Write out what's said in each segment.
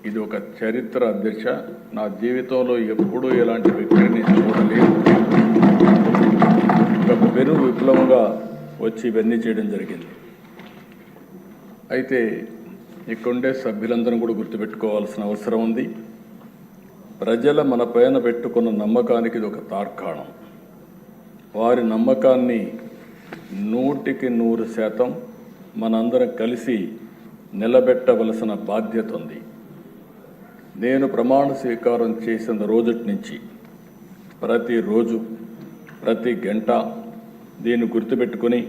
ఇది ఒక చరిత్ర అధ్యక్ష. నా జీవితంలో ఎప్పుడూ ఇలాంటి వ్యక్తిని చూడలేదు. ఒక పెను విప్లవంగా వచ్చి ఇవన్నీ చేయడం జరిగింది. అయితే ఇక్కడుండే సభ్యులందరూ కూడా గుర్తుపెట్టుకోవాల్సిన అవసరం ఉంది. ప్రజల మన పైన పెట్టుకున్న నమ్మకానికి ఇది ఒక తార్కాణం. వారి నమ్మకాన్ని 100% మనందరం కలిసి నిలబెట్టవలసిన బాధ్యత ఉంది. నేను ప్రమాణ స్వీకారం చేసిన రోజుటి నుంచి ప్రతిరోజు ప్రతి గంట దీన్ని గుర్తుపెట్టుకొని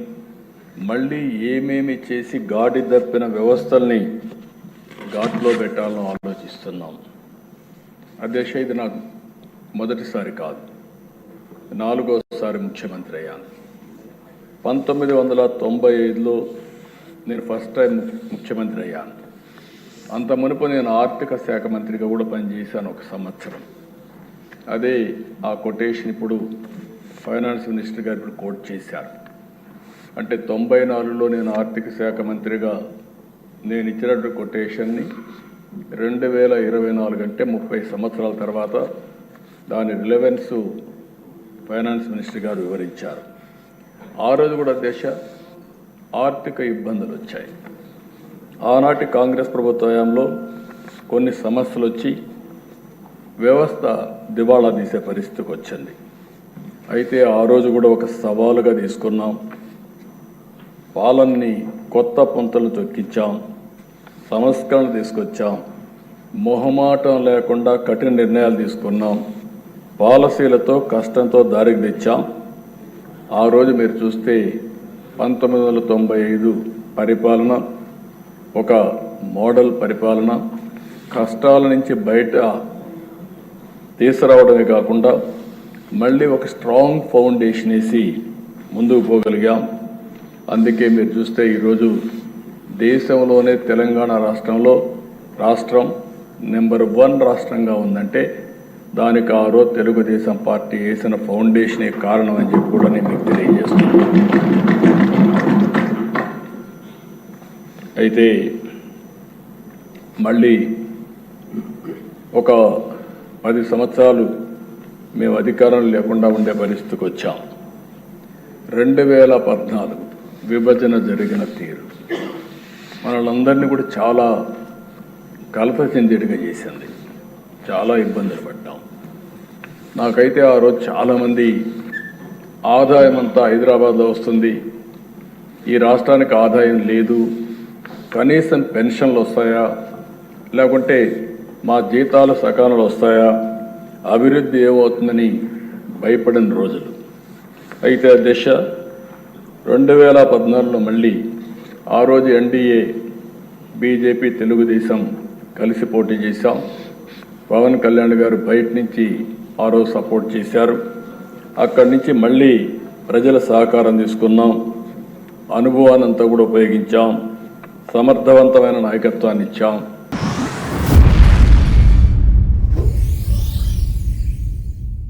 మళ్ళీ ఏమేమి చేసి గాడి తప్పిన వ్యవస్థల్ని ఘాట్లో పెట్టాలని ఆలోచిస్తున్నాం. అధ్యక్ష, ఇది నాకు మొదటిసారి కాదు, 4వసారి ముఖ్యమంత్రి అయ్యాను. 1995లో నేను ఫస్ట్ టైం ముఖ్యమంత్రి అయ్యాను. అంత మునుపు నేను ఆర్థిక శాఖ మంత్రిగా కూడా పనిచేశాను 1 సంవత్సరం. అదే ఆ కొటేషన్ ఇప్పుడు ఫైనాన్స్ మినిస్టర్ గారు ఇప్పుడు కోట్ చేశారు. అంటే 94లో నేను ఆర్థిక శాఖ మంత్రిగా నేను ఇచ్చినటువంటి కొటేషన్ని 2024 అంటే 30 సంవత్సరాల తర్వాత దాని రిలవెన్స్ ఫైనాన్స్ మినిస్టర్ గారు వివరించారు. ఆ రోజు కూడా దేశ ఆర్థిక ఇబ్బందులు వచ్చాయి. ఆనాటి కాంగ్రెస్ ప్రభుత్వ హయాంలో కొన్ని సమస్యలు వచ్చి వ్యవస్థ దివాళా తీసే పరిస్థితికి వచ్చింది. అయితే ఆ రోజు కూడా ఒక సవాలుగా తీసుకున్నాం. పాలనని కొత్త పుంతలు తొక్కించాం, సంస్కరణ తీసుకొచ్చాం, మొహమాటం లేకుండా కఠిన నిర్ణయాలు తీసుకున్నాం, పాలసీలతో కష్టంతో దారికి తెచ్చాం. ఆ రోజు మీరు చూస్తే 1995 పరిపాలన ఒక మోడల్ పరిపాలన, కష్టాల నుంచి బయట తీసుకురావడమే కాకుండా మళ్ళీ ఒక స్ట్రాంగ్ ఫౌండేషన్ వేసి ముందుకు పోగలిగాం. అందుకే మీరు చూస్తే ఈరోజు దేశంలోనే తెలంగాణ రాష్ట్రం నెంబర్ 1 రాష్ట్రంగా ఉందంటే దానికి ఆ రోజు తెలుగుదేశం పార్టీ వేసిన ఫౌండేషనే కారణం అని చెప్పి కూడా నేను మీకు తెలియజేస్తున్నాను. అయితే మళ్ళీ ఒక 10 సంవత్సరాలు మేము అధికారం లేకుండా ఉండే పరిస్థితికి వచ్చాం. 2014 విభజన జరిగిన తీరు మనలందరినీ కూడా చాలా కలత చెందేట్టుగా చేసింది. చాలా ఇబ్బందులు పడ్డాం. నాకైతే ఆ రోజు చాలామంది ఆదాయం అంతా హైదరాబాద్లో వస్తుంది, ఈ రాష్ట్రానికి ఆదాయం లేదు, కనీసం పెన్షన్లు వస్తాయా, లేకుంటే మా జీతాలు సకాలంలో వస్తాయా, అభివృద్ధి ఏమవుతుందని భయపడిన రోజులు. అయితే దిశ 2014లో మళ్ళీ ఆ రోజు ఎన్డీఏ బీజేపీ తెలుగుదేశం కలిసి పోటీ చేశాం. పవన్ కళ్యాణ్ గారు బయట నుంచి ఆ రోజు సపోర్ట్ చేశారు. అక్కడి నుంచి మళ్ళీ ప్రజల సహకారం తీసుకున్నాం, అనుభవాన్నంతా కూడా ఉపయోగించాం, సమర్థవంతమైన నాయకత్వాన్ని ఇచ్చాం.